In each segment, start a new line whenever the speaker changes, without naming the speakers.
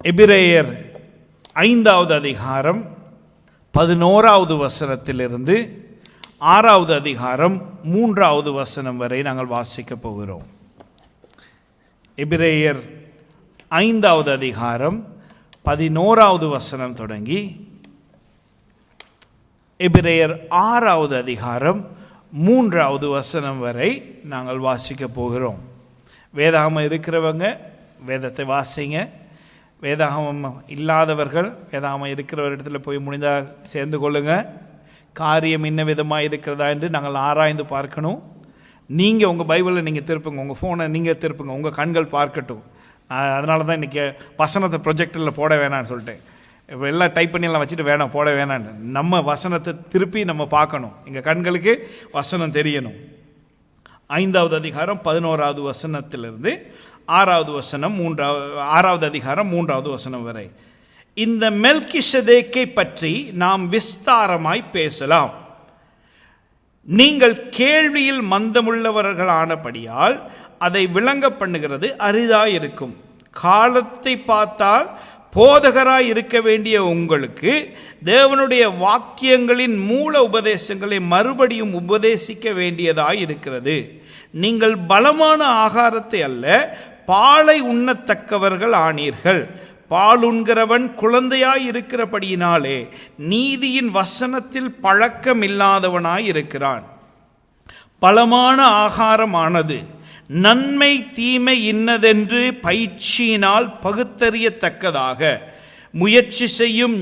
எபிரேயர் 5வது அதிகாரம் 11வது வசனத்திலிருந்து 6வது அதிகாரம் 3வது வசனம் வரை நாங்கள் வாசிக்க போகிறோம். எபிரேயர் 5வது அதிகாரம் 11வது வசனம் தொடங்கி எபிரேயர் 6வது அதிகாரம் 3வது வசனம் வரை நாங்கள் வாசிக்க போகிறோம். வேதாகமம் இருக்கிறவங்க வேதத்தை வாசிங்க. வேதாகமம் இல்லாதவர்கள் வேதாகமம் இருக்கிற இடத்துல போய் முடிந்தால் சேர்ந்து கொள்ளுங்க. காரியம் இன்ன விதமாக இருக்கிறதா என்று நாங்கள் ஆராய்ந்து பார்க்கணும். நீங்கள் உங்கள் பைபிளை நீங்கள் திருப்புங்க, உங்கள் ஃபோனை நீங்கள் திருப்புங்க, உங்கள் கண்கள் பார்க்கட்டும். அதனால தான் இன்றைக்கி வசனத்தை ப்ரொஜெக்டரில் போட வேணான்னு சொல்லிட்டேன். இப்போ எல்லாம் டைப் பண்ணியெல்லாம் வச்சுட்டு வேணாம் போட வேணான்னு. நம்ம வசனத்தை திருப்பி நம்ம பார்க்கணும். எங்கள் கண்களுக்கு வசனம் தெரியணும். 5வது அதிகாரம் 11வது வசனத்திலிருந்து 6வது வசனம் 6வது அதிகாரம் 3வது வசனம் வரை. இந்த மெல்கிசேதேக்கை பற்றி நாம் விஸ்தாரமாய் பேசலாம். நீங்கள் கேள்வியில் மந்தமுள்ளவர்களானபடியால் அதை விளங்க பண்ணுகிறது அரிதாயிருக்கும். காலத்தை பார்த்தால் போதகராய் இருக்க வேண்டிய உங்களுக்கு தேவனுடைய வாக்கியங்களின் மூல உபதேசங்களை மறுபடியும் உபதேசிக்க வேண்டியதாய் இருக்கிறது. நீங்கள் பலமான ஆகாரத்தை அல்ல பாலை உண்ணத்தக்கவர்கள் ஆனீர்கள். பால் உண்கிறவன் குழந்தையாய் இருக்கிறபடியினாலே நீதியின் வசனத்தில் பழக்கம் இல்லாதவனாய் இருக்கிறான். பலமான ஆகாரமானது நன்மை தீமை இன்னதென்று பயிற்சியினால் பகுத்தறியத்தக்கதாக முயற்சி செய்யும்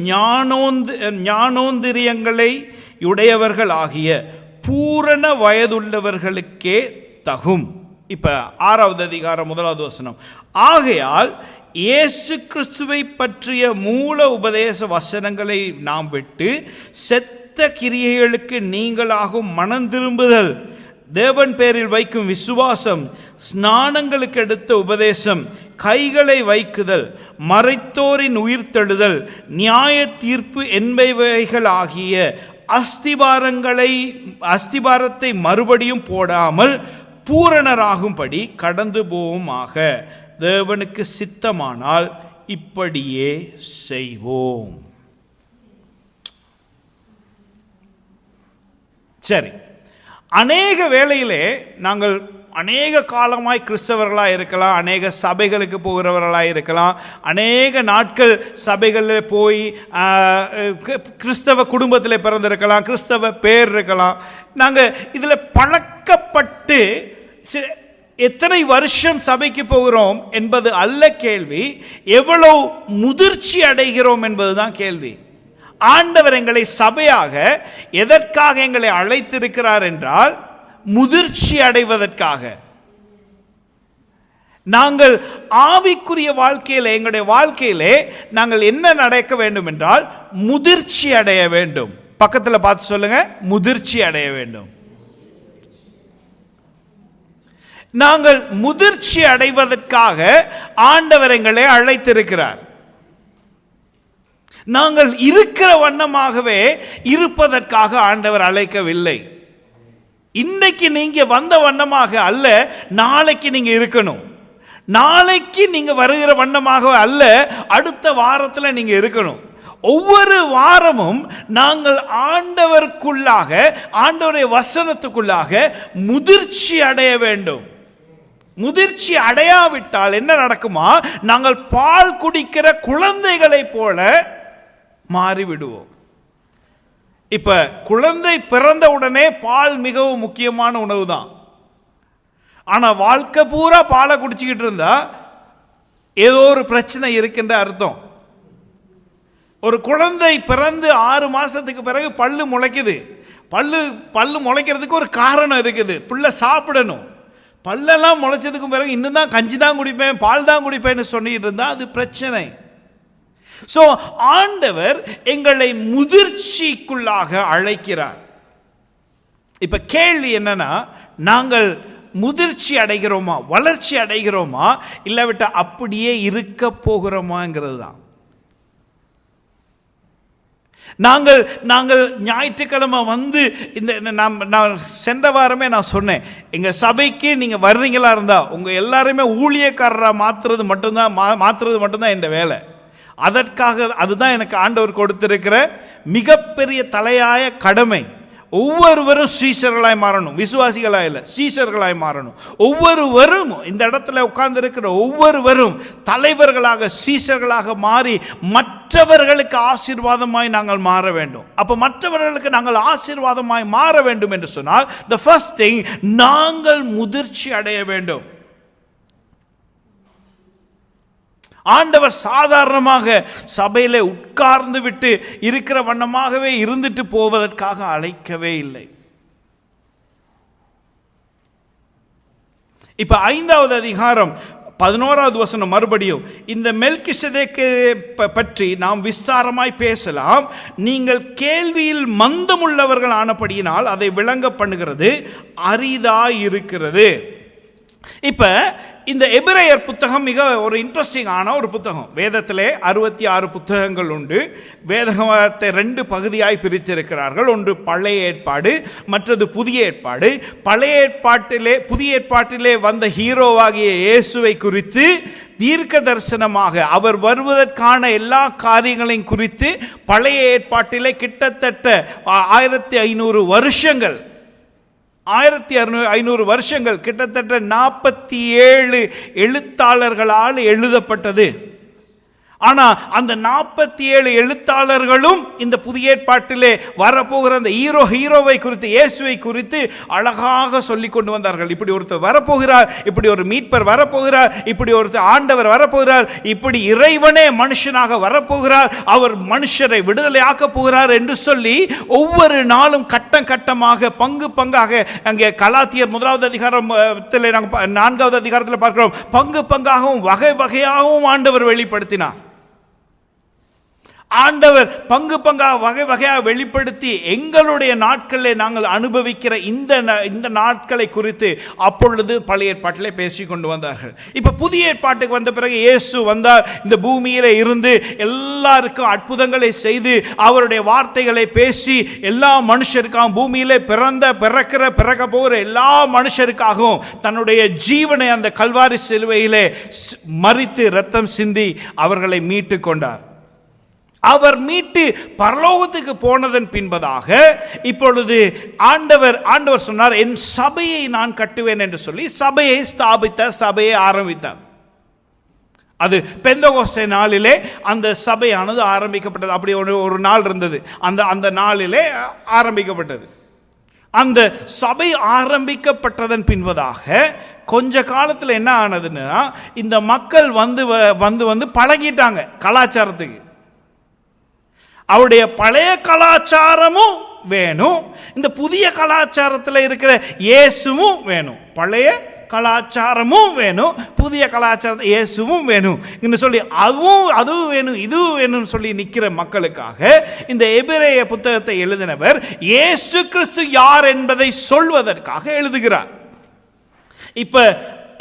ஞானோந்திரியங்களை உடையவர்கள் ஆகிய பூரண வயதுள்ளவர்களுக்கே தகும். இப்போ 6வது அதிகாரம் 1வது வசனம். ஆகையால் இயேசு கிறிஸ்துவை பற்றிய மூல உபதேச வசனங்களை நாம் விட்டு செத்த கிரியைகளுக்கு நீங்களாகும் மனம் திரும்புதல், தேவன் பேரில் வைக்கும் விசுவாசம், ஸ்நானங்களுக்கு எடுத்த உபதேசம், கைகளை வைக்குதல், மறைத்தோரின் உயிர்த்தெழுதல், நியாய தீர்ப்பு என்பவைகள் ஆகிய அஸ்திபாரத்தை மறுபடியும் போடாமல் பூரணராகும்படி கடந்து போவோமாக. தேவனுக்கு சித்தமானால் இப்படியே செய்வோம். சரி, அநேக வேளையிலே நாங்கள் அநேக காலமாய் கிறிஸ்தவர்களாக இருக்கலாம், அநேக சபைகளுக்கு போகிறவர்களாக இருக்கலாம், அநேக நாட்கள் சபைகளில் போய் கிறிஸ்தவ குடும்பத்தில் பிறந்திருக்கலாம், கிறிஸ்தவ பேர் இருக்கலாம். நாங்கள் இதில் பழக்கப்பட்டு எத்தனை வருஷம் சபைக்கு போகிறோம் என்பது அல்ல கேள்வி, எவ்வளவு முதிர்ச்சி அடைகிறோம் என்பதுதான் கேள்வி. ஆண்டவர் எங்களை சபையாக எதற்காக எங்களை அழைத்திருக்கிறார் என்றால் முதிர்ச்சி அடைவதற்காக. நாங்கள் ஆவிக்குரிய வாழ்க்கையில் எங்களுடைய வாழ்க்கையிலே நாங்கள் என்ன நடக்க வேண்டும் என்றால் முதிர்ச்சி அடைய வேண்டும். பக்கத்தில் பார்த்து சொல்லுங்க, முதிர்ச்சி அடைய வேண்டும். நாங்கள் முதிர்ச்சி அடைவதற்காக ஆண்டவர் எங்களை அழைத்திருக்கிறார். நாங்கள் இருக்கிற வண்ணமாகவே இருப்பதற்காக ஆண்டவர் அழைக்கவில்லை. இன்னைக்கு நீங்க வந்த வண்ணமாக அல்ல, நாளைக்கு நீங்க இருக்கணும். நாளைக்கு நீங்க வருகிற வண்ணமாக அல்ல, அடுத்த வாரத்தில் நீங்க இருக்கணும். ஒவ்வொரு வாரமும் நாங்கள் ஆண்டவருக்குள்ளாக, ஆண்டவருடைய வசனத்துக்குள்ளாக முதிர்ச்சி அடைய வேண்டும். முதிர்ச்சி அடையாவிட்டால் என்ன நடக்குமா? நாங்கள் பால் குடிக்கிற குழந்தைகளைப் போல மாறிவிடுவோம். இப்ப குழந்தை பிறந்த உடனே பால் மிகவும் முக்கியமான உணவு தான். ஆனா வாழ்க்கை பூரா பாலை குடிச்சுக்கிட்டு இருந்தா ஏதோ ஒரு பிரச்சனை இருக்கின்ற அர்த்தம். ஒரு குழந்தை பிறந்து 6 மாசத்துக்கு பிறகு பல்லு முளைக்குது. பல்லு முளைக்கிறதுக்கு ஒரு காரணம் இருக்குது. பிள்ளை சாப்பிடணும். பல்லெல்லாம் முளைச்சதுக்கு பிறகு இன்னும் தான் கஞ்சி தான் குடிப்பேன், பால் தான் குடிப்பேன்னு சொல்லிட்டு இருந்தா அது பிரச்சனை. சோ ஆண்டவர் எங்களை முதிர்ச்சிக்குள்ளாக அழைக்கிறார். இப்ப கேள்வி என்னன்னா, நாங்கள் முதிர்ச்சி அடைகிறோமா, வளர்ச்சி அடைகிறோமா, இல்லாவிட்டா அப்படியே இருக்க போகிறோமாங்கிறது தான். நாங்கள் ஞாயிற்றுக்கிழமை வந்து நான் சென்ற வாரமே நான் சொன்னேன், எங்கள் சபைக்கு நீங்கள் வர்றீங்களா இருந்தால் உங்கள் எல்லாருமே ஊழியக்காரராக மாற்றுறது மட்டும்தான் என் வேலை. அதற்காக அதுதான் எனக்கு ஆண்டவர் கொடுத்திருக்கிற மிகப்பெரிய தலையாய கடமை. ஒவ்வொருவரும் சீஷர்களாய் மாறணும், விசுவாசிகளாய் இல்லை, சீஷர்களாய் மாறணும். ஒவ்வொருவரும் இந்த இடத்துல உட்கார்ந்து இருக்கிற ஒவ்வொருவரும் தலைவர்களாக சீஷர்களாக மாறி மற்றவர்களுக்கு ஆசீர்வாதமாய் நாங்கள் மாற வேண்டும். அப்போ மற்றவர்களுக்கு நாங்கள் ஆசீர்வாதமாய் மாற வேண்டும் என்று சொன்னால் the first thing, நாங்கள் முதிர்ச்சி அடைய வேண்டும். ஆண்டவர் சாதாரணமாக சபையிலே உட்கார்ந்து விட்டு இருக்கிற வண்ணமாகவே இருந்துட்டு போவதற்காக அழைக்கவே இல்லை. இப்ப 5வது அதிகாரம் 11வது வசனம் மறுபடியும் இந்த மெல்கிசேதேக்கை பற்றி நாம் விஸ்தாரமாய் பேசலாம். நீங்கள் கேள்வியில் மந்தமுள்ளவர்கள் ஆனபடியினால் அதை விளங்க பண்ணுகிறது அரிதாய் இருக்கிறது. இப்ப இந்த எபிரேயர் புத்தகம் மிக ஒரு இன்ட்ரெஸ்டிங்கான ஒரு புத்தகம். வேதத்திலே 66 புத்தகங்கள் உண்டு. வேதத்தை 2 பகுதியாய் பிரித்திருக்கிறார்கள். ஒன்று பழைய ஏற்பாடு, மற்றது புதிய ஏற்பாடு. புதிய ஏற்பாட்டிலே வந்த ஹீரோவாகிய இயேசுவை குறித்து தீர்க்க தரிசனமாக அவர் வருவதற்கான எல்லா காரியங்களையும் குறித்து பழைய ஏற்பாட்டிலே கிட்டத்தட்ட 1500 வருஷங்கள் 1500 வருஷங்கள் கிட்டத்தட்ட 47 எழுத்தாளர்களால் எழுதப்பட்டது. ஆனால் அந்த 47 எழுத்தாளர்களும் இந்த புதிய ஏற்பாட்டிலே வரப்போகிற அந்த ஹீரோவை குறித்து, இயேசுவை குறித்து அழகாக சொல்லி கொண்டு வந்தார்கள். இப்படி ஒருத்தர் வரப்போகிறார், இப்படி ஒரு மீட்பர் வரப்போகிறார், இப்படி ஒருத்தர் ஆண்டவர் வரப்போகிறார், இப்படி இறைவனே மனுஷனாக வரப்போகிறார், அவர் மனுஷரை விடுதலை ஆக்கப் போகிறார் என்று சொல்லி ஒவ்வொரு நாளும் கட்டம் கட்டமாக பங்கு பங்காக, அங்கே கலாத்தியர் 1வது அதிகாரத்தில் 4வது அதிகாரத்தில் பார்க்கிறோம், பங்கு பங்காகவும் வகை வகையாகவும் ஆண்டவர் வெளிப்படுத்தினார். ஆண்டவர் பங்கு பங்காக வகை வகையாக வெளிப்படுத்தி எங்களுடைய நாட்களில் நாங்கள் அனுபவிக்கிற இந்த நாட்களை குறித்து அப்பொழுது பழைய ஏற்பாட்டிலே பேசி கொண்டு வந்தார்கள். இப்ப புதிய ஏற்பாட்டுக்கு வந்த பிறகு இயேசு வந்தார், இந்த பூமியில இருந்து எல்லாருக்கும் அற்புதங்களை செய்து அவருடைய வார்த்தைகளை பேசி எல்லா மனுஷருக்காகவும், பூமியிலே பிறக்க போகிற எல்லா மனுஷருக்காகவும் தன்னுடைய ஜீவனை அந்த கல்வாரி சிலுவையிலே மரித்து இரத்தம் சிந்தி அவர்களை மீட்டு கொண்டார். அவர் மீட்டு பரலோகத்துக்கு போனதன் பின்பதாக இப்பொழுது ஆண்டவர் சொன்னார், என் சபையை நான் கட்டுவேன் என்று சொல்லி சபையை ஆரம்பித்தார். அது பெந்தகோஸ்தே நாளிலே அந்த சபையானது ஆரம்பிக்கப்பட்டது. அப்படி ஒரு நாள் இருந்தது, அந்த நாளிலே ஆரம்பிக்கப்பட்டது. அந்த சபை ஆரம்பிக்கப்பட்டதன் பின்பதாக கொஞ்ச காலத்தில் என்ன ஆனதுன்னா, இந்த மக்கள் வந்து பழகிட்டாங்க கலாச்சாரத்துக்கு. அவருடைய பழைய கலாச்சாரமும் வேணும், இந்த புதிய கலாச்சாரத்தில் இருக்கிற இயேசுவும் வேணும். பழைய கலாச்சாரமும் வேணும், புதிய கலாச்சாரம் இயேசுவும் வேணும் என்று சொல்லி அதுவும் வேணும் இதுவும் வேணும்னு சொல்லி நிற்கிற மக்களுக்காக இந்த எபிரேய புத்தகத்தை எழுதினவர் இயேசு கிறிஸ்து யார் என்பதை சொல்வதற்காக எழுதுகிறார். இப்ப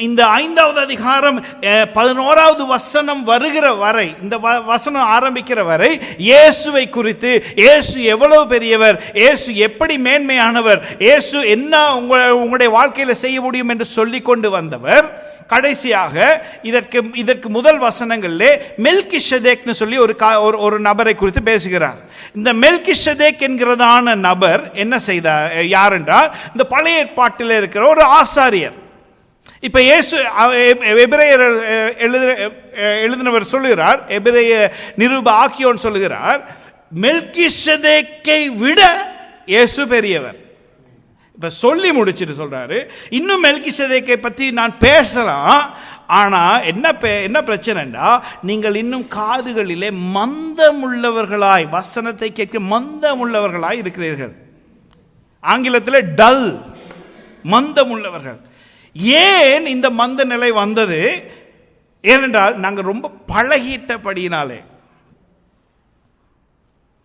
இந்த 5வது அதிகாரம் 11வது வசனம் வருகிற வரை, இந்த வசனம் ஆரம்பிக்கிற வரை இயேசுவை குறித்து, இயேசு எவ்வளவு பெரியவர், இயேசு எப்படி மேன்மையானவர், இயேசு என்ன உங்களுடைய வாழ்க்கையில் செய்ய முடியும் என்று சொல்லி கொண்டு வந்தவர் கடைசியாக இதற்கு முதல் வசனங்களிலே மெல்கிசேதேக்னு சொல்லி ஒரு நபரை குறித்து பேசுகிறார். இந்த மெல்கிசேதேக் என்கிறதான நபர் என்ன செய்தார், யார் என்றால் இந்த பழைய ஏற்பாட்டில் இருக்கிற ஒரு ஆசாரியர். இப்ப இயேசு எபிரேயர் எழுதினவர் சொல்லுகிறார், எபிரேய நிருப ஆக்கியோன் சொல்லுகிறார், மெல்கிசேதேக்கை விட இயேசு பெரியவர். இப்ப சொல்லி முடிச்சிட்டு சொல்றாரு, இன்னும் மெல்கிசேதேக்கை பற்றி நான் பேசலாம், ஆனா என்ன பிரச்சனைடா, நீங்கள் இன்னும் காதுகளிலே மந்தமுள்ளவர்களாய், வசனத்தை கேட்க மந்தமுள்ளவர்களாய் இருக்கிறீர்கள். ஆங்கிலத்தில் டல், மந்தமுள்ளவர்கள். ஏன் இந்த மந்த நிலை வந்தது? ஏனென்றால் நாங்கள் ரொம்ப பழகிட்டபடியினாலே.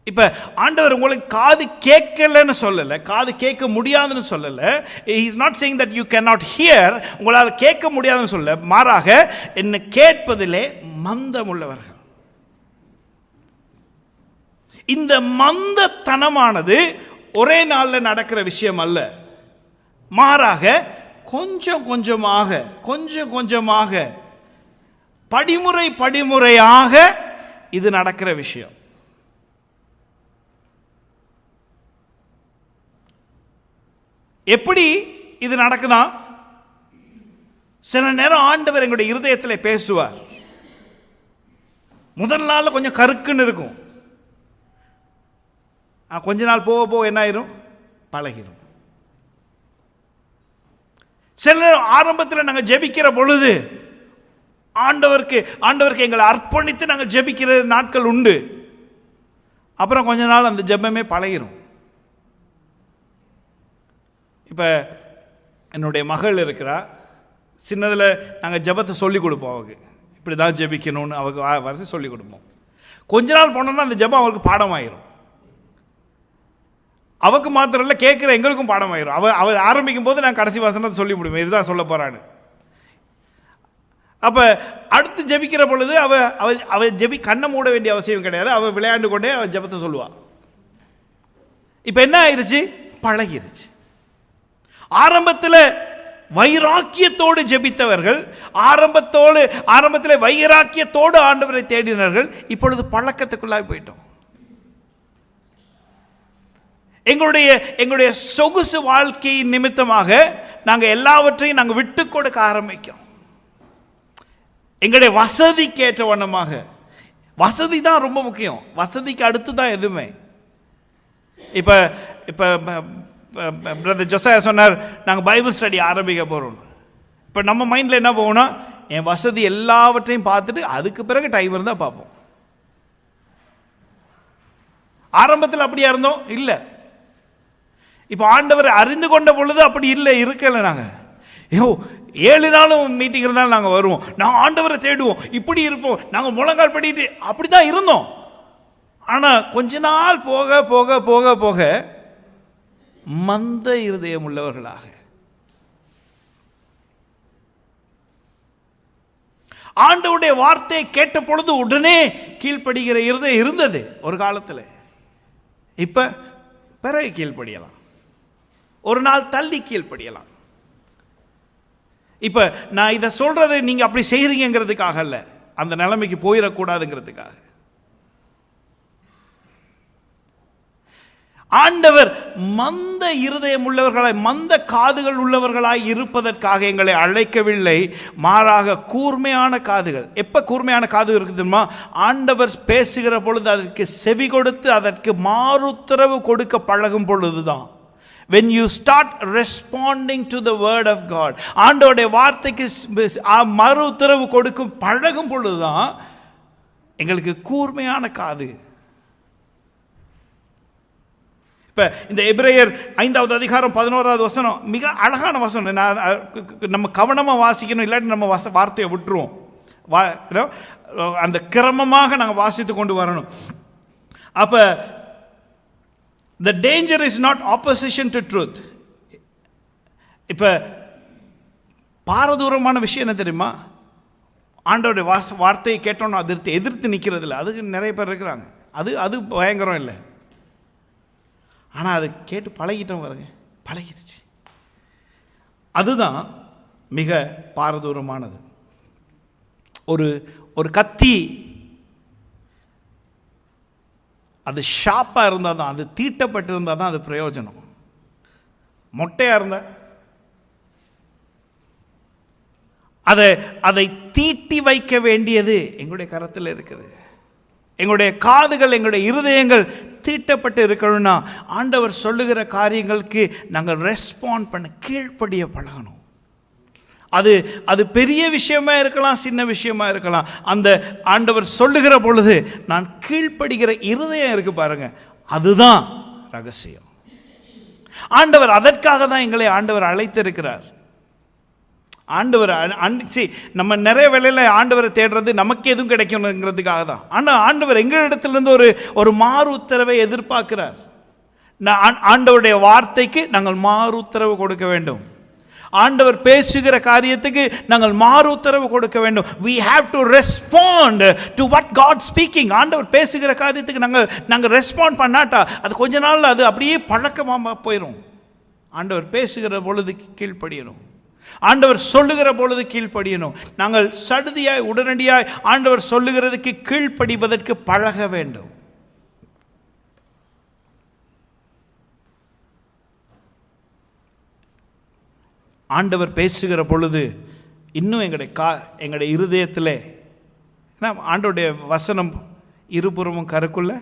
இப்ப ஆண்டவர் உங்களுக்கு காது கேட்கலன்னு சொல்லல, காது கேட்க முடியாதுன்னு சொல்லல. He is not saying that you cannot hear, உங்களால் கேட்க முடியாதுன்னு சொல்ல, மாறாக என்ன கேட்பதிலே மந்தம் உள்ளவர்கள். இந்த மந்தத்தனமானது ஒரே நாளில் நடக்கிற விஷயம் அல்ல, மாறாக கொஞ்சம் கொஞ்சமாக படிமுறையாக இது நடக்கிற விஷயம். எப்படி இது நடக்குதா? சில நேரம் ஆண்டவர் எங்களுடைய இருதயத்தில் பேசுவார். முதல் நாளில் கொஞ்சம் கருக்குன்னு இருக்கும். கொஞ்ச நாள் போக போக என்ன ஆயிரும்? பழகிரும். சில ஆரம்பத்தில் நாங்கள் ஜெபிக்கிற பொழுது ஆண்டவருக்கு எங்களை அர்ப்பணித்து நாங்கள் ஜெபிக்கிற நாட்கள் உண்டு. அப்புறம் கொஞ்ச நாள் அந்த ஜெபமே பழகிரும். இப்போ என்னுடைய மகள் இருக்கிறா. சின்னதில் நாங்கள் ஜெபத்தை சொல்லிக் கொடுப்போம். அவளுக்கு இப்படி தான் ஜெபிக்கணும்னு அவளுக்கு வரது சொல்லிக் கொடுப்போம். கொஞ்ச நாள் போனோன்னா அந்த ஜெபம் அவளுக்கு பாடமாயிரும். அவளுக்கு மாத்திரம் இல்லை, கேட்குற எங்களுக்கும் பாடமாயிரும். அவள் ஆரம்பிக்கும் போது நான் கடைசி வசனத்தை சொல்லி முடியும், இதுதான் சொல்ல போகிறான்னு. அப்போ அடுத்து ஜெபிக்கிற பொழுது அவள் கண்ணை மூட வேண்டிய அவசியம் கிடையாது. அவள் விளையாண்டு கொண்டே அவள் ஜெபத்தை சொல்லுவாள். இப்போ என்ன ஆயிடுச்சு? பழகிருச்சு. ஆரம்பத்தில் வைராக்கியத்தோடு ஜெபித்தவர்கள், ஆரம்பத்தில் வைராக்கியத்தோடு ஆண்டவரை தேடினார்கள். இப்பொழுது பழக்கத்துக்குள்ளாக போயிட்டோம். எங்களுடைய சொகுசு வாழ்க்கையின் நிமித்தமாக நாங்கள் எல்லாவற்றையும் நாங்கள் விட்டு கொடுக்க ஆரம்பிக்கிறோம். எங்களுடைய வசதிக்கு ஏற்ற வண்ணமாக. வசதி தான் ரொம்ப முக்கியம். வசதிக்கு அடுத்து தான் எதுவுமே. இப்போ பிரதர் ஜோசையா சொன்னார், நாங்கள் பைபிள் ஸ்டடி ஆரம்பிக்க போகிறோம். இப்போ நம்ம மைண்டில் என்ன போகணும்னா, என் வசதி எல்லாவற்றையும் பார்த்துட்டு அதுக்கு பிறகு டைம் இருந்தால் பார்ப்போம். ஆரம்பத்தில் அப்படியா இருந்தோம்? இல்லை. இப்போ ஆண்டவரை அறிந்து கொண்ட பொழுது அப்படி இல்லை, இருக்கலை. நாங்கள் 7 நாளும் மீட்டிங் இருந்தாலும் நாங்கள் வருவோம், நாங்கள் ஆண்டவரை தேடுவோம், இப்படி இருப்போம், நாங்கள் முழங்கால் படிட்டு அப்படி தான் இருந்தோம். ஆனால் கொஞ்ச நாள் போக போக போக போக மந்த இருதயம் உள்ளவர்களாக, ஆண்டவருடைய வார்த்தையை கேட்ட பொழுது உடனே கீழ்ப்படுகிற இருதயம் இருந்தது ஒரு காலத்தில். இப்போ பிறகு கீழ்ப்படியலாம், ஒரு நாள் தள்ளி கீழ்ப்படியலாம். இப்போ நான் இதை சொல்றது நீங்க அப்படி செய்கிறீங்கிறதுக்காக அல்ல, அந்த நிலைமைக்கு போயிடக்கூடாதுங்கிறதுக்காக. ஆண்டவர் மந்த இருதயம் உள்ளவர்களாய், மந்த காதுகள் உள்ளவர்களாய் இருப்பதற்காக எங்களை அழைக்கவில்லை. மாறாக கூர்மையான காதுகள். எப்போ கூர்மையான காது இருக்குதுமா? ஆண்டவர் பேசுகிற பொழுது அதற்கு செவி கொடுத்து அதற்கு மாறுத்தரவு கொடுக்க பழகும் பொழுதுதான். When you start responding to the word of God, ஆண்டவருடைய வார்த்தைக்கு மறு உத்தரவு கொடுக்கும் பழகும் பொழுதுதான் எங்களுக்கு கூர்மையான காது. இப்போ இந்த எபிரேயர் 5வது அதிகாரம் 11வது வசனம் மிக அழகான வசனம். நம்ம கவனமாக வாசிக்கணும், இல்லாட்டி நம்ம வார்த்தையை விட்டுருவோம். அந்த கிரமமாக நாங்கள் வாசித்து கொண்டு வரணும். அப்போ the danger is not opposition to truth. இப்போ பாரதூரமான விஷயம் என்ன தெரியுமா? ஆண்டவருடைய வார்த்தையை கேட்டோன்னு எதிர்த்து நிற்கிறது இல்லை. அதுக்கு நிறைய பேர் இருக்கிறாங்க. அது பயங்கரம் இல்லை. ஆனால் அதை கேட்டு பழகிட்டோம் பாருங்க, பழகிடுச்சு. அதுதான் மிக பாரதூரமானது. ஒரு கத்தி அது ஷார்ப்பாக இருந்தால் தான், அது தீட்டப்பட்டு இருந்தால் தான் அது பிரயோஜனம். மொட்டையாக இருந்தால் அதை தீட்டி வைக்க வேண்டியது எங்களுடைய கரத்தில் இருக்குது. எங்களுடைய காதுகள், எங்களுடைய இருதயங்கள் தீட்டப்பட்டு இருக்கணும்னா ஆண்டவர் சொல்லுகிற காரியங்களுக்கு நாங்கள் ரெஸ்பாண்ட் பண்ண, கீழ்ப்படிய பழகணும். அது பெரிய விஷயமா இருக்கலாம், சின்ன விஷயமா இருக்கலாம். அந்த ஆண்டவர் சொல்லுகிற பொழுது நான் கீழ்ப்படுகிற இருதயம் இருக்கு பாருங்க, அதுதான் ரகசியம். ஆண்டவர் அதற்காக தான் எங்களை ஆண்டவர் அழைத்திருக்கிறார். ஆண்டவர் நம்ம நிறைய வேளையில் ஆண்டவரை தேடுறது நமக்கு எதுவும் கிடைக்கணுங்கிறதுக்காக தான். ஆனால் ஆண்டவர் எங்களிடத்திலிருந்து ஒரு மாறு உத்தரவை எதிர்பார்க்கிறார். ஆண்டவருடைய வார்த்தைக்கு நாங்கள் மாறு உத்தரவு கொடுக்க வேண்டும். ஆண்டவர் பேசுகிற காரியத்துக்கு நாங்கள் மாறு உத்தரவு கொடுக்க வேண்டும். we have to respond to what God speaking. ஆண்டவர் பேசுகிற காரியத்துக்கு நாங்கள் ரெஸ்பாண்ட் பண்ணாட்டா அது கொஞ்ச நாள் அது அப்படியே பழக்கமாக போயிடும். ஆண்டவர் பேசுகிற பொழுது கீழ்ப்படியணும். ஆண்டவர் சொல்லுகிற பொழுது கீழ்ப்படியணும். நாங்கள் சடுதியாய் உடனடியாய் ஆண்டவர் சொல்லுகிறதுக்கு கீழ்ப்படிவதற்கு பழக வேண்டும். ஆண்டவர் பேசுகிற பொழுது இன்னும் எங்களுடைய இருதயத்தில், ஆண்டவருடைய வசனம் இருபுறமும் கருக்குள்ள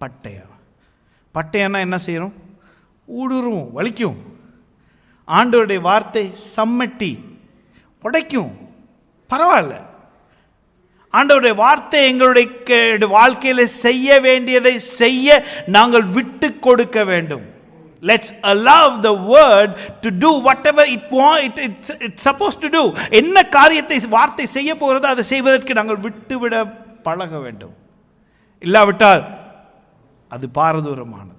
பட்டயம். பட்டயம்னா என்ன செய்யணும்? ஊடுருவும், வலிக்கும். ஆண்டவருடைய வார்த்தை சம்மட்டி உடைக்கும், பரவாயில்ல. ஆண்டவருடைய வார்த்தை எங்களுடைய வாழ்க்கையில் செய்ய வேண்டியதை செய்ய நாங்கள் விட்டு கொடுக்க வேண்டும். Let's allow the word to do whatever it's supposed to do. என்ன காரியத்தை வார்த்தை செய்ய போகிறதோ அதை செய்வதற்கு நாங்கள் விட்டுவிட பழக வேண்டும். இல்லாவிட்டால் அது பாரதூரமானது.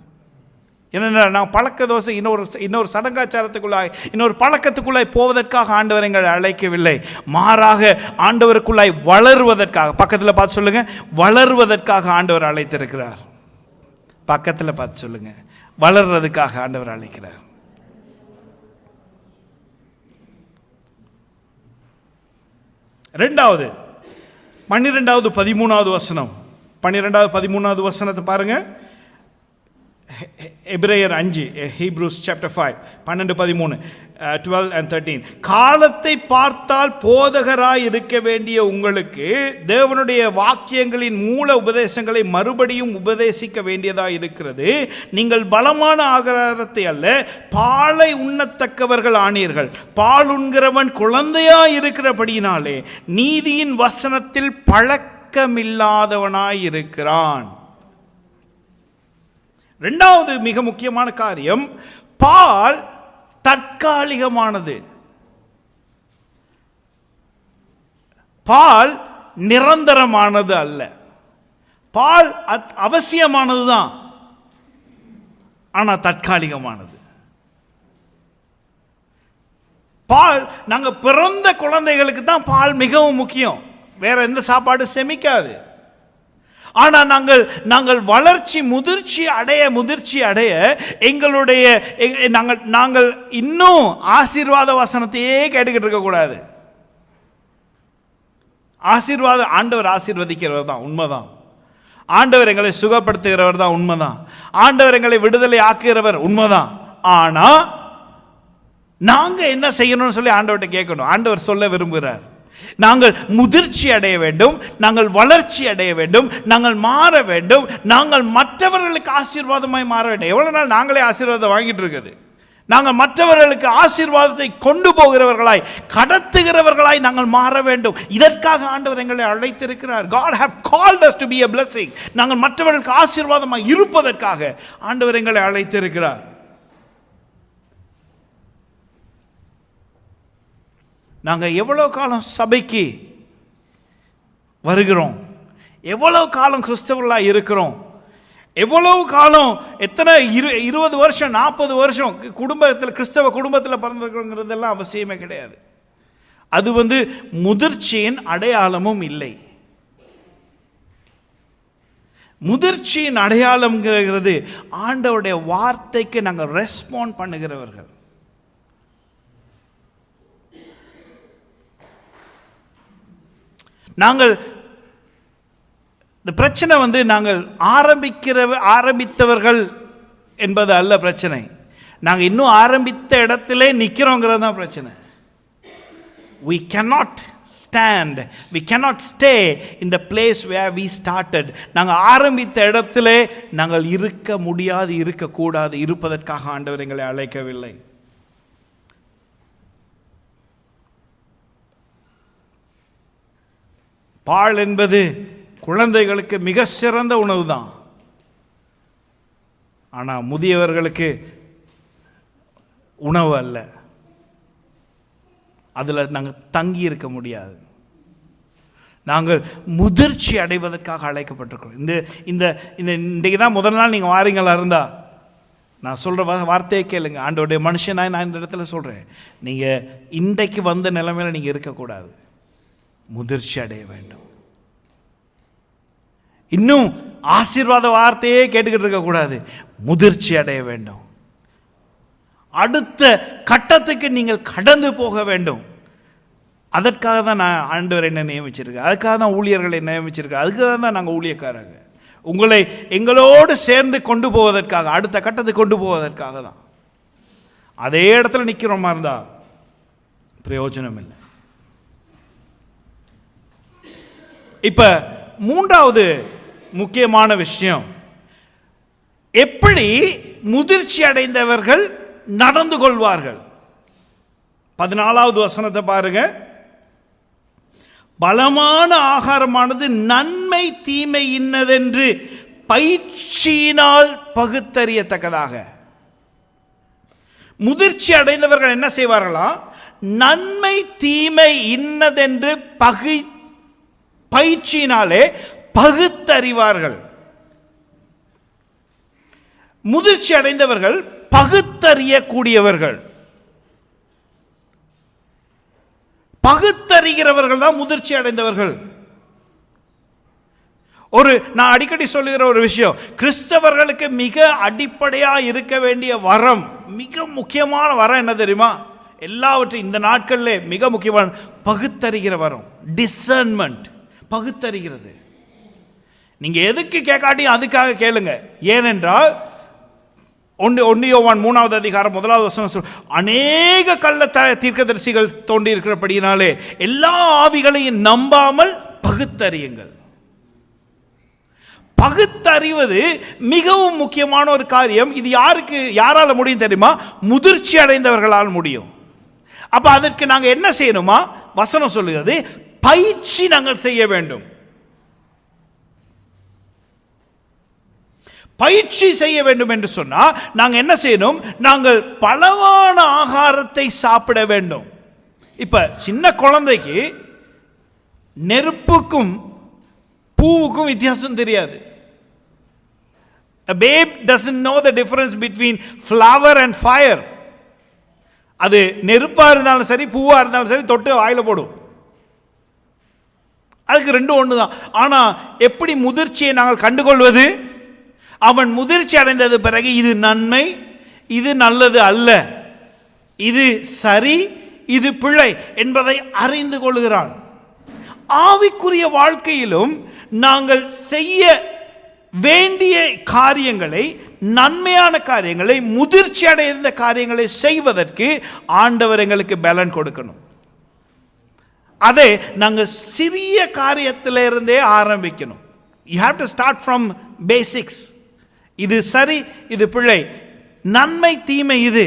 என்னென்ன நான் பழக்க தோசை இன்னொரு சடங்காச்சாரத்துக்குள்ளாய் இன்னொரு பழக்கத்துக்குள்ளாய் போவதற்காக ஆண்டவர் எங்களை அழைக்கவில்லை. மாறாக ஆண்டவருக்குள்ளாய் வளருவதற்காக, பக்கத்தில் பார்த்து சொல்லுங்க, வளருவதற்காக ஆண்டவர் அழைத்திருக்கிறார். பக்கத்தில் பார்த்து சொல்லுங்க, வளர்றதுக்காக ஆண்டவர் அழைக்கிறார். ரெண்டாவது 12வது 13வது வசனம், 12வது 13வது வசனத்தை பாருங்க. எபிரேயர் 5, Hebrews chapter 5, 12, 13, 12 and 13. காலத்தை பார்த்தால் போதகராய் இருக்க வேண்டிய உங்களுக்கு தேவனுடைய வாக்கியங்களின் மூல உபதேசங்களை மறுபடியும் உபதேசிக்க வேண்டியதாக இருக்கிறது. நீங்கள் பலமான ஆகாரத்தை அல்ல, பாலை உண்ணத்தக்கவர்கள் ஆனீர்கள். பால் உண்கிறவன் குழந்தையாய் இருக்கிறபடியினாலே நீதியின் வசனத்தில் பழக்கமில்லாதவனாய் இருக்கிறான். இரண்டாவது மிக முக்கியமான காரியம், பால் தற்காலிகமானது. பால் நிரந்தரமானது அல்ல. பால் அவசியமானது தான், ஆனால் தற்காலிகமானது. பால் நாங்கள் பிறந்த குழந்தைகளுக்கு தான் பால் மிகவும் முக்கியம். வேற எந்த சாப்பாடு செமிக்காது. ஆனால் நாங்கள் முதிர்ச்சி அடைய எங்களுடைய நாங்கள் இன்னும் ஆசீர்வாத வசனத்தையே கேட்டுக்கிட்டு இருக்கக்கூடாது. ஆசீர்வாதம், ஆண்டவர் ஆசீர்வதிக்கிறவர் தான், உண்மைதான். ஆண்டவர் எங்களை சுகப்படுத்துகிறவர் தான், உண்மைதான். ஆண்டவர் எங்களை விடுதலை ஆக்குகிறவர், உண்மைதான். ஆனால் நாங்கள் என்ன செய்யணும்னு சொல்லி ஆண்டவர்கிட்ட கேட்கணும். ஆண்டவர் சொல்ல விரும்புகிறார், நாங்கள் முதிர்ச்சி அடைய வேண்டும், நாங்கள் வளர்ச்சி அடைய வேண்டும், நாங்கள் மாற வேண்டும், நாங்கள் மற்றவர்களுக்கு ஆசீர்வாதமாய் மாற வேண்டும். எவ்வளவு நாள் நாங்களே ஆசீர்வாதம் வாங்கிட்டு இருக்குது? நாங்கள் மற்றவர்களுக்கு ஆசீர்வாதத்தை கொண்டு போகிறவர்களாய், கடத்துகிறவர்களாய் நாங்கள் மாற வேண்டும். இதற்காக ஆண்டவர் எங்களை அழைத்திருக்கிறார். God have called us to be a blessing. நாங்கள் மற்றவர்களுக்கு ஆசீர்வாதமாய் இருப்பதற்காக ஆண்டவர் எங்களை அழைத்திருக்கிறார். நாங்கள் எவ்வளோ காலம் சபைக்கு வருகிறோம், எவ்வளவு காலம் கிறிஸ்தவர்களாக இருக்கிறோம், எவ்வளவு காலம், எத்தனை 20 வருஷம் 40 வருஷம் குடும்பத்தில் கிறிஸ்தவ குடும்பத்தில் பிறந்திருக்கிறோங்கிறதெல்லாம் அவசியமே கிடையாது. அது முதிர்ச்சியின் அடையாளமும் இல்லை. முதிர்ச்சியின் அடையாளம்ங்கிறது ஆண்டவருடைய வார்த்தைக்கு நாங்கள் ரெஸ்பாண்ட் பண்ணுகிறவர்கள். நாங்கள் இந்த பிரச்சனை நாங்கள் ஆரம்பித்தவர்கள் என்பது அல்ல பிரச்சனை. நாங்கள் இன்னும் ஆரம்பித்த இடத்திலே நிற்கிறோங்கிறது தான் பிரச்சனை. We cannot stand, we cannot stay in the place where we started. நாங்கள் ஆரம்பித்த இடத்திலே நாங்கள் இருக்க முடியாது, இருக்கக்கூடாது. இருப்பதற்காக ஆண்டவர் எங்களை அழைக்கவில்லை. பால் என்பது குழந்தைகளுக்கு மிக சிறந்த உணவு தான். ஆனால் முதியவர்களுக்கு உணவு அல்ல. அதில் நாங்கள் தங்கி இருக்க முடியாது. நாங்கள் முதிர்ச்சி அடைவதற்காக அழைக்கப்பட்டிருக்கிறோம். இன்றைக்கு தான் முதல் நாள் நீங்கள் வாரீங்களா இருந்தால் நான் சொல்கிற வார்த்தையை கேளுங்க. ஆண்டோடைய மனுஷனாய் நான் இந்த இடத்துல சொல்கிறேன், நீங்கள் இன்றைக்கு வந்த நிலைமையில் நீங்கள் இருக்கக்கூடாது. முதிர்ச்சி அடைய வேண்டும். இன்னும் ஆசீர்வாத வார்த்தையே கேட்டுக்கிட்டு இருக்கக்கூடாது. முதிர்ச்சி அடைய வேண்டும். அடுத்த கட்டத்துக்கு நீங்கள் கடந்து போக வேண்டும். அதற்காக தான் நான் ஆண்டவர் என்ன நியமிச்சிருக்கேன், அதுக்காக தான் ஊழியர்களை நியமிச்சிருக்கேன், அதுக்காக தான் நாங்கள் ஊழியக்காரங்க. உங்களை எங்களோடு சேர்ந்து கொண்டு போவதற்காக, அடுத்த கட்டத்துக்கு கொண்டு போவதற்காக தான். அதே இடத்துல நிற்கிறோமா இருந்தால் பிரயோஜனம் இல்லை. இப்ப மூன்றாவது முக்கியமான விஷயம், எப்படி முதிர்ச்சி அடைந்தவர்கள் நடந்து கொள்வார்கள். 14வது வசனத்தை பாருங்க. பலமான ஆகாரமானது நன்மை தீமை இன்னதென்று பயிற்சியினால் பகுத்தறியத்தக்கதாக. முதிர்ச்சி அடைந்தவர்கள் என்ன செய்வார்களா? நன்மை தீமை இன்னதென்று பயிற்சியினாலே பகுத்தறிவார்கள். முதிர்ச்சி அடைந்தவர்கள் பகுத்தறியக்கூடியவர்கள். பகுத்தறிகிறவர்கள் தான் முதிர்ச்சி அடைந்தவர்கள். நான் அடிக்கடி சொல்லுகிற ஒரு விஷயம், கிறிஸ்தவர்களுக்கு மிக அடிப்படையா இருக்க வேண்டிய வரம், மிக முக்கியமான வரம் என்ன தெரியுமா? எல்லாவற்றையும் இந்த நாட்களில் மிக முக்கியமான பகுத்தறிகிற வரம், டிசர்ன்மெண்ட், பகுத்தறிகிறது. நீங்க எதுக்கு கேட்காட்டியும் அதுக்காக கேளுங்க. ஏனென்றால் 1 யோவான் 3வது அதிகாரம் 1வது வசனம், அநேக கள்ள தீர்க்கதரிசிகள் தோன்றி இருக்கிறபடியினாலே எல்லா ஆவிகளையும் நம்பாமல் பகுத்தறியுங்கள். பகுத்தறிவது மிகவும் முக்கியமான ஒரு காரியம். இது யாரால முடியும் தெரியுமா? முதிர்ச்சி அடைந்தவர்களால் முடியும். அப்ப அதற்கு நாங்க என்ன செய்யணுமா? வசனம் சொல்லுகிறது, பயிற்சி நாங்கள் செய்ய வேண்டும். பயிற்சி செய்ய வேண்டும் என்று சொன்னா நாங்க என்ன செய்யணும்? நாங்கள் பலவான ஆகாரத்தை சாப்பிட வேண்டும். இப்ப சின்ன குழந்தைக்கு நெருப்புக்கும் பூவுக்கும் வித்தியாசம் தெரியாது. A babe doesn't know the difference between flower and fire. அது நெருப்பா இருந்தாலும் சரி, பூவா இருந்தாலும் சரி, தொட்டு வாயில போடும். அதுக்கு ரெண்டும் ஒண்ணுதான். ஆனா எப்படி முதிர்ச்சியை நாங்கள் கண்டுகொள்வது? அவன் முதிர்ச்சி அடைந்தது பிறகு இது நன்மை, இது நல்லது அல்ல, இது சரி, இது பிழை என்பதை அறிந்து கொள்கிறான். ஆவிக்குரிய வாழ்க்கையிலும் நாங்கள் செய்ய வேண்டிய காரியங்களை, நன்மையான காரியங்களை, முதிர்ச்சி அடைந்த காரியங்களை செய்வதற்கு ஆண்டவர் எங்களுக்கு பலன் கொடுக்கணும். அதை நாங்கள் சிறிய காரியத்திலிருந்தே ஆரம்பிக்கணும். You have to start from basics. இது சரி, இது பிழை, நன்மை தீமை இது.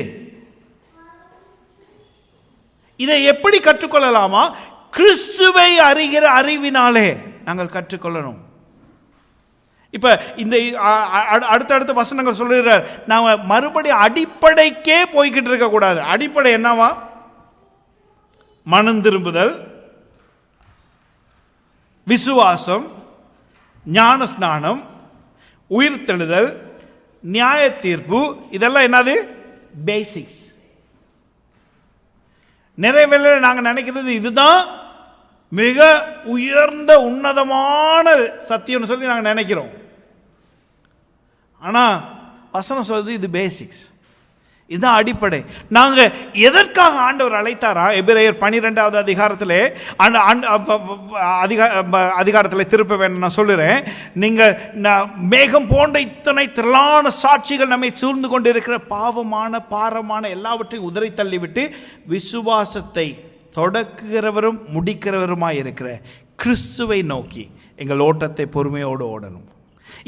இதை எப்படி கற்றுக்கொள்ளலாமா? கிறிஸ்துவை அறிகிற அறிவினாலே நாங்கள் கற்றுக்கொள்ளணும். இப்ப இந்த அடுத்தடுத்த வசனங்கள் சொல்லுகிறார், நாம மறுபடியும் அடிப்படைக்கே போய்கிட்டு இருக்க கூடாது. அடிப்படை என்னவா? மனம் திரும்புதல், விசுவாசம், ஞான ஸ்நானம், உயிர்த்தெழுதல், நியாய தீர்ப்பு, இதெல்லாம் என்னது? பேசிக்ஸ். நிறைய வேளை நாங்கள் நினைக்கிறது இதுதான் மிக உயர்ந்த உன்னதமான சத்தியம்னு சொல்லி நாங்கள் நினைக்கிறோம். ஆனால் வசனம் சொல்றது இது பேசிக்ஸ், இதுதான் அடிப்படை. நாங்கள் எதற்காக ஆண்டவர் அழைத்தாரா? எபிரேயர் 12வது அதிகாரத்திலே அதிகாரத்தில் திருப்ப வேண்டும் நான் சொல்லுறேன். நீங்கள் மேகம் போன்ற இத்தனை திரளான சாட்சிகள் நம்மை சூழ்ந்து கொண்டு இருக்கிற பாவமான பாரமான எல்லாவற்றையும் உதறி தள்ளிவிட்டு விசுவாசத்தை தொடக்குகிறவரும் முடிக்கிறவருமாய் இருக்கிற கிறிஸ்துவை நோக்கி எங்கள் ஓட்டத்தை பொறுமையோடு ஓடணும்.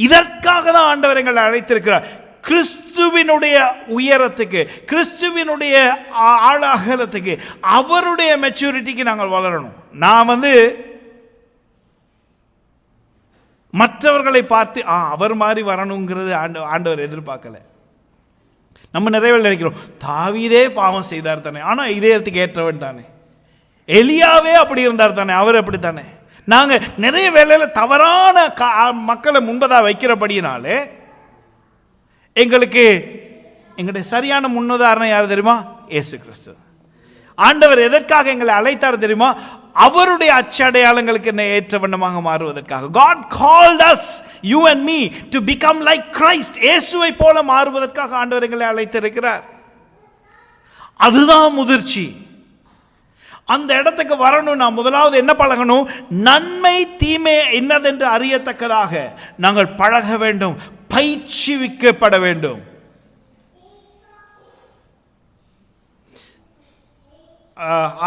இதற்காக தான் ஆண்டவர் எங்களை அழைத்திருக்கிறார். கிறிஸ்துவினுடைய உயரத்துக்கு, கிறிஸ்துவினுடைய ஆழாகலத்துக்கு, அவருடைய மெச்சூரிட்டிக்கு நாங்கள் வளரணும். நான் மற்றவர்களை பார்த்து அவர் மாதிரி வரணுங்கிறது ஆண்டவர் எதிர்பார்க்கல. நம்ம நிறைய நினைக்கிறோம், தாவீதே பாவம் செய்தார் தானே, ஆனால் இதயத்துக்கு ஏற்றவன் தானே, எலியாவே அப்படி இருந்தார் தானே, அவர் அப்படி தானே. நாங்கள் நிறைய வேளையில் தவறான மக்களை முன்பதாக வைக்கிறபடியினாலே எங்களுடைய சரியான முன்னுதாரணம் யார் தெரியுமா? இயேசு கிறிஸ்து. ஆண்டவர் எதற்காக எங்களை அழைத்தார் தெரியுமா? அவருடைய அச்சடையாளங்களுக்கு என்ன ஏற்ற வண்ணமாக மாறுவதற்காக. God called us, you and me, to become like Christ. இயேசுவை போல மாறுவதற்காக ஆண்டவர் எங்களை அழைத்திருக்கிறார். அதுதான் முதிர்ச்சி. அந்த இடத்துக்கு வரணும். நான் முதலாவது என்ன பழகணும்? நன்மை தீமை என்னதென்று அறியத்தக்கதாக நாங்கள் பழக வேண்டும், பயிற்சிவிக்கப்பட வேண்டும்.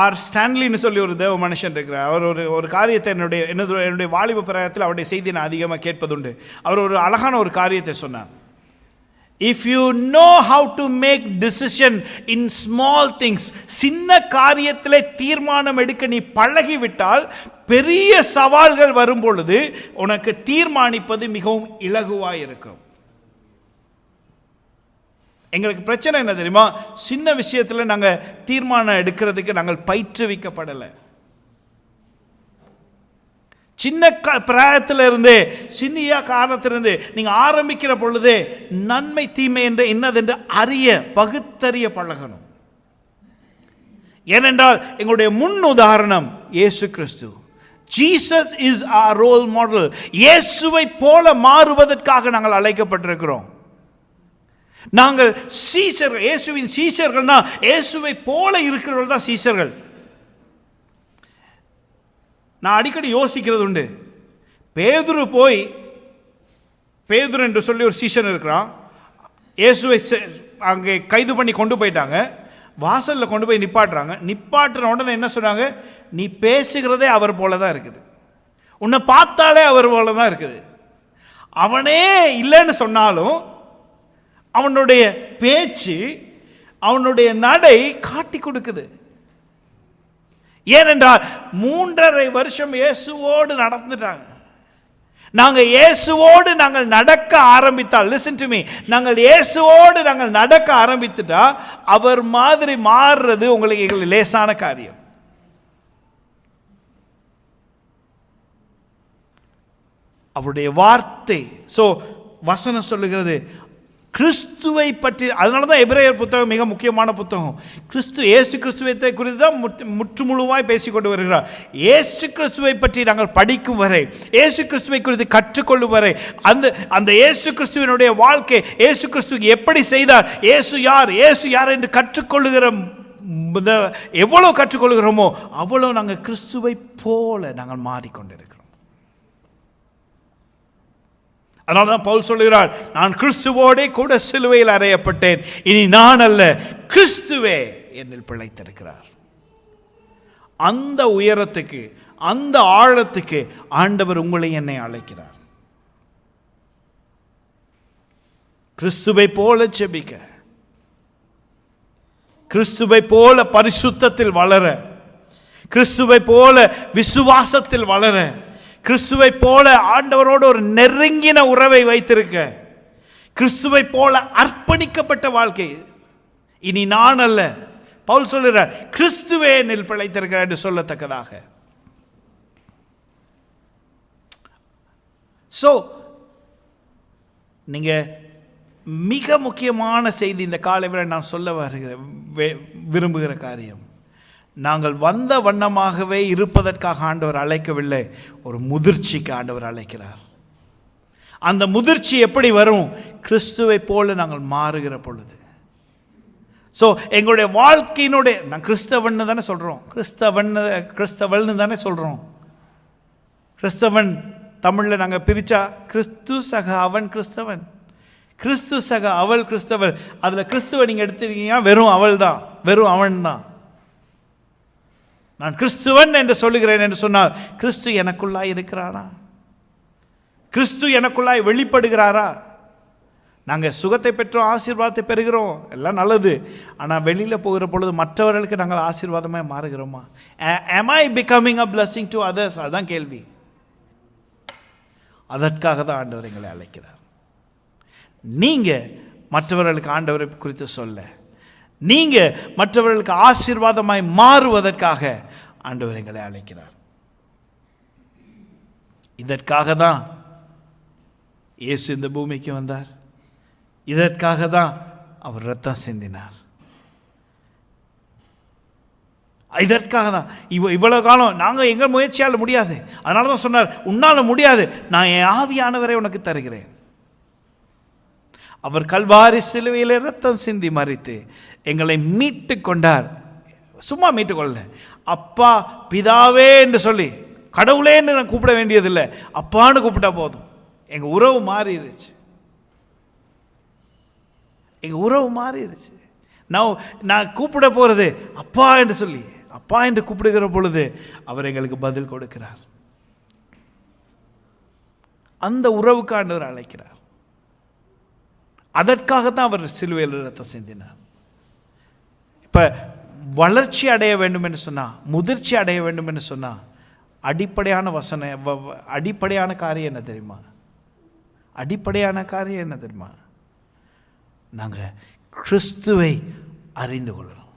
ஆர் ஸ்டான்லின்னு சொல்லி ஒரு தேவ மனுஷன் இருக்கிறார். அவர் ஒரு காரியத்தை என்னுடைய வாலிப பிராயத்தில் அவருடைய செய்தியை நான் அதிகமாக கேட்பதுண்டு. அவர் ஒரு அழகான ஒரு காரியத்தை சொன்னார். If you know how to make decision in small things, சின்ன காரியத்திலே தீர்மானம் எடுக்க நீ பழகிவிட்டால் பெரிய சவால்கள் வரும் பொழுது உனக்கு தீர்மானிப்பது மிகவும் இலகுவாய் இருக்கும். எங்களுக்கு பிரச்சனை என்ன தெரியுமா? சின்ன விஷயத்தில் நாங்கள் தீர்மானம் எடுக்கிறதுக்கு நாங்கள் பயிற்றுவிக்கப்படலை. சின்ன பிராயத்திலிருந்தே, சின்ன காரணத்திலிருந்து நீங்கள் ஆரம்பிக்கிற பொழுதே நன்மை தீமை என்று என்னதென்று அறிய பகுத்தறிய பழகணும். ஏனென்றால் எங்களுடைய முன் உதாரணம் இயேசு கிறிஸ்து. Jesus is our role model. இயேசுவை போல மாறுவதற்காக நாங்கள் அழைக்கப்பட்டிருக்கிறோம். நாங்கள் சீஷர்கள், இயேசுவின் சீஷர்கள்னா இயேசுவை போல இருக்கிறவர்கள் தான் சீஷர்கள். நான் அடிக்கடி யோசிக்கிறது உண்டு. பேதுரு என்று சொல்லி ஒரு சீஷன் இருக்கிறான். இயேசுவை அங்கே கைது பண்ணி கொண்டு போயிட்டாங்க. வாசலில் கொண்டு போய் நிப்பாட்டுற உடனே என்ன சொன்னாங்க? நீ பேசுகிறதே அவர் போல தான் இருக்குது, உன்னை பார்த்தாலே அவர் போல தான் இருக்குது. அவனே இல்லைன்னு சொன்னாலும் அவனுடைய பேச்சு, அவனுடைய நடை காட்டி கொடுக்குது. ஏனென்றால் 3.5 வருஷம் இயேசுவோடு நடந்துட்டாங்க. நாங்கள் இயேசுவோடு நடக்க ஆரம்பித்தால், லிசன் டு மீ, நாங்கள் இயேசுவோடு நடக்க ஆரம்பித்துட்டா அவர் மாதிரி மாறுறது உங்களுக்கு லேசான காரியம். அவருடைய வார்த்தை, வசனம் சொல்லுகிறது கிறிஸ்துவை பற்றி. அதனால தான் எபிரேயர் புத்தகம் மிக முக்கியமான புத்தகம். இயேசு கிறிஸ்துவை குறித்து தான் முற்றுமுழுவாய் பேசிக்கொண்டு வருகிறார். இயேசு கிறிஸ்துவை பற்றி நாங்கள் படிக்கும் வரை, இயேசு கிறிஸ்துவை குறித்து கற்றுக்கொள்ளும் வரை, அந்த இயேசு கிறிஸ்துவினுடைய வாழ்க்கை, இயேசு கிறிஸ்துக்கு எப்படி செய்தார், இயேசு யார் என்று கற்றுக்கொள்ளுகிற எவ்வளோ கற்றுக்கொள்கிறோமோ அவ்வளோ நாங்கள் கிறிஸ்துவை போல நாங்கள் மாறிக்கொண்டிருக்கிறோம். அதனால தான் பவுல் சொல்லுகிறார், நான் கிறிஸ்துவோடே கூட சிலுவையில் அறையப்பட்டேன், இனி நான் அல்ல கிறிஸ்துவே என்னில் பிழைத்திருக்கிறார். அந்த உயரத்துக்கு, அந்த ஆழத்துக்கு ஆண்டவர் உங்களை என்னை அழைக்கிறார். கிறிஸ்துவை போல ஜெபிக்க, கிறிஸ்துவை போல பரிசுத்தத்தில் வளர, கிறிஸ்துவை போல விசுவாசத்தில் வளர, கிறிஸ்துவை போல ஆண்டவரோடு ஒரு நெருங்கின உறவை வைத்திருக்க, கிறிஸ்துவை போல அர்ப்பணிக்கப்பட்ட வாழ்க்கை. இனி நான் அல்ல, பவுல் சொல்லுகிறார், கிறிஸ்துவே என்னில் பிழைத்திருக்கிறார் என்று சொல்லத்தக்கதாக. நீங்க மிக முக்கியமான செய்தி இந்த காலையில் நான் சொல்ல விரும்புகிற காரியம், நாங்கள் வந்த வண்ணமாகவே இருப்பதற்காக ஆண்டவர் அழைக்கவில்லை, ஒரு முதிர்ச்சிக்கு ஆண்டவர் அழைக்கிறார். அந்த முதிர்ச்சி எப்படி வரும்? கிறிஸ்துவை போல நாங்கள் மாறுகிற பொழுது. எங்களுடைய வாழ்க்கையினுடைய, நான் கிறிஸ்தவன் தானே சொல்கிறோம், கிறிஸ்தவன் தானே சொல்கிறோம். கிறிஸ்தவன் தமிழில் நாங்கள் பிரித்தா கிறிஸ்து சக அவன் கிறிஸ்தவன், கிறிஸ்து சக அவள் கிறிஸ்தவள். அதில் கிறிஸ்துவை நீங்கள் எடுத்துருக்கீங்கன்னா வெறும் அவள் தான், வெறும் அவன் தான். நான் கிறிஸ்துவன் என்று சொல்லுகிறேன் என்று சொன்னால் கிறிஸ்து எனக்குள்ளாய் இருக்கிறாரா? கிறிஸ்து எனக்குள்ளாய் வெளிப்படுகிறாரா? நாங்கள் சுகத்தை பெற்றோம், ஆசீர்வாதத்தை பெறுகிறோம், எல்லாம் நல்லது. ஆனால் வெளியில் போகிற பொழுது மற்றவர்களுக்கு நாங்கள் ஆசீர்வாதமாக மாறுகிறோமா? am I becoming a blessing to others? அதுதான் கேள்வி. அதற்காக தான் ஆண்டவர் எங்களை அழைக்கிறார். நீங்கள் மற்றவர்களுக்கு ஆண்டவரை குறித்து சொல்ல, நீங்கள் மற்றவர்களுக்கு ஆசீர்வாதமாய் மாறுவதற்காக ஆண்டவர் எங்களை அழைக்கிறார். இதற்காக தான் இயேசு இந்த பூமிக்கு வந்தார். இதற்காக தான் அவர் இரத்தம் சிந்தினார். இதற்காக தான் இவ்வளவு காலம் நாங்கள் எங்கள் முயற்சியால் முடியாது, அதனால தான் சொன்னார், உன்னால் முடியாது, நான் என் ஆவியானவரை உனக்கு தருகிறேன். அவர் கல்வாரி சிலுவையில் இரத்தம் சிந்தி மரித்து எங்களை மீட்டு கொண்டார். சும்மா மீட்டு கொள்ளல, அப்பா பிதாவே என்று சொல்லி, கடவுளேன்னு நான் கூப்பிட வேண்டியதில்லை, அப்பான்னு கூப்பிட்டா போதும். எங்கள் உறவு மாறிடுச்சு. எங்கள் உறவு மாறிடுச்சு. நான் கூப்பிட போகிறது அப்பா என்று சொல்லி, அப்பா என்று கூப்பிடுகிற பொழுது அவர் எங்களுக்கு பதில் கொடுக்கிறார். அந்த உறவுக்கு ஆண்டவர் அழைக்கிறார். அதற்காகத்தான் அவர் சிலுவையில் இரத்தம் சிந்தினார். இப்போ வளர்ச்சி அடைய வேண்டும் என்று சொன்னால், முதிர்ச்சி அடைய வேண்டும் என்று சொன்னால், அடிப்படையான காரியம் என்ன தெரியுமா? அடிப்படையான காரியம் என்ன தெரியுமா? நாங்கள் கிறிஸ்துவை அறிந்து கொள்ளணும்.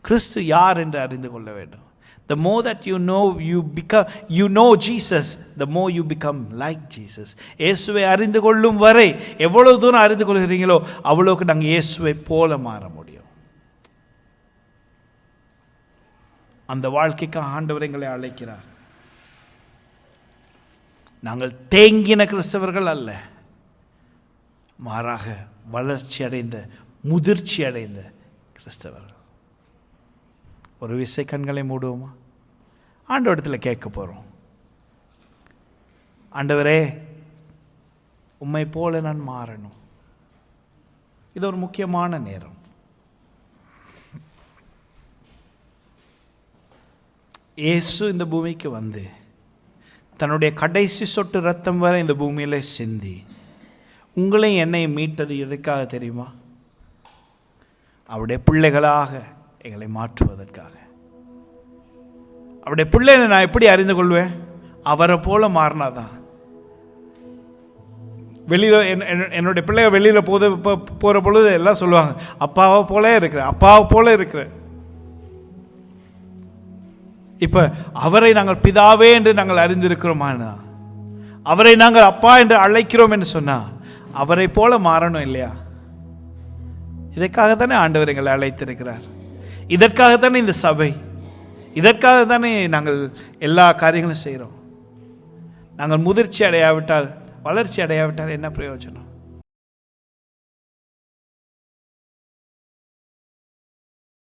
கிறிஸ்து யார் என்று அறிந்து கொள்ள வேண்டும். The more that you know Jesus, the more you become like Jesus. இயேசுவை அறிந்து கொள்ளும் வரை எவ்வளவு தூரம் அறிந்து கொள்கிறீங்களோ அவ்வளவுக்கு நாங்கள் இயேசுவை போல மாற முடியும். அந்த வாழ்க்கைக்காக ஆண்டவர் எங்களை அழைக்கிறார். நாங்கள் தேங்கின கிறிஸ்தவர்கள் அல்ல, மாறாக வளர்ச்சி அடைந்த, முதிர்ச்சி அடைந்த கிறிஸ்தவர்கள். ஒரு விசை கண்களை மூடுவோமா? ஆண்டவரிடத்தில் கேட்க போகிறோம். ஆண்டவரே, உம்மை போல நான் மாறணும். இது ஒரு முக்கியமான நேரம். இயேசு இந்த பூமிக்கு வந்து தன்னுடைய கடைசி சொட்டு ரத்தம் வரை இந்த பூமியில் சிந்தி உங்களையும் என்னையும் மீட்டது எதுக்காக தெரியுமா? அவருடைய பிள்ளைகளாக எங்களை மாற்றுவதற்காக. அவருடைய பிள்ளைகளை நான் எப்படி அறிந்து கொள்வேன்? அவரை போல மாறினாதான். வெளியில் என்னுடைய பிள்ளைகள் வெளியில் போகிற பொழுது எல்லாம் சொல்லுவாங்க, அப்பாவை போல இருக்கிற, அப்பாவை போல இருக்கிற. இப்போ அவரை நாங்கள் பிதாவே என்று நாங்கள் அறிந்திருக்கிறோமானா, அவரை நாங்கள் அப்பா என்று அழைக்கிறோம் என்று சொன்னால் அவரை போல மாறணும் இல்லையா? இதற்காகத்தானே ஆண்டவர் எங்களை அழைத்திருக்கிறார். இதற்காகத்தானே இந்த சபை, இதற்காகத்தானே நாங்கள் எல்லா காரியங்களும் செய்கிறோம். நாங்கள் முதிர்ச்சி அடையாவிட்டால், வளர்ச்சி அடையாவிட்டால் என்ன பிரயோஜனம்?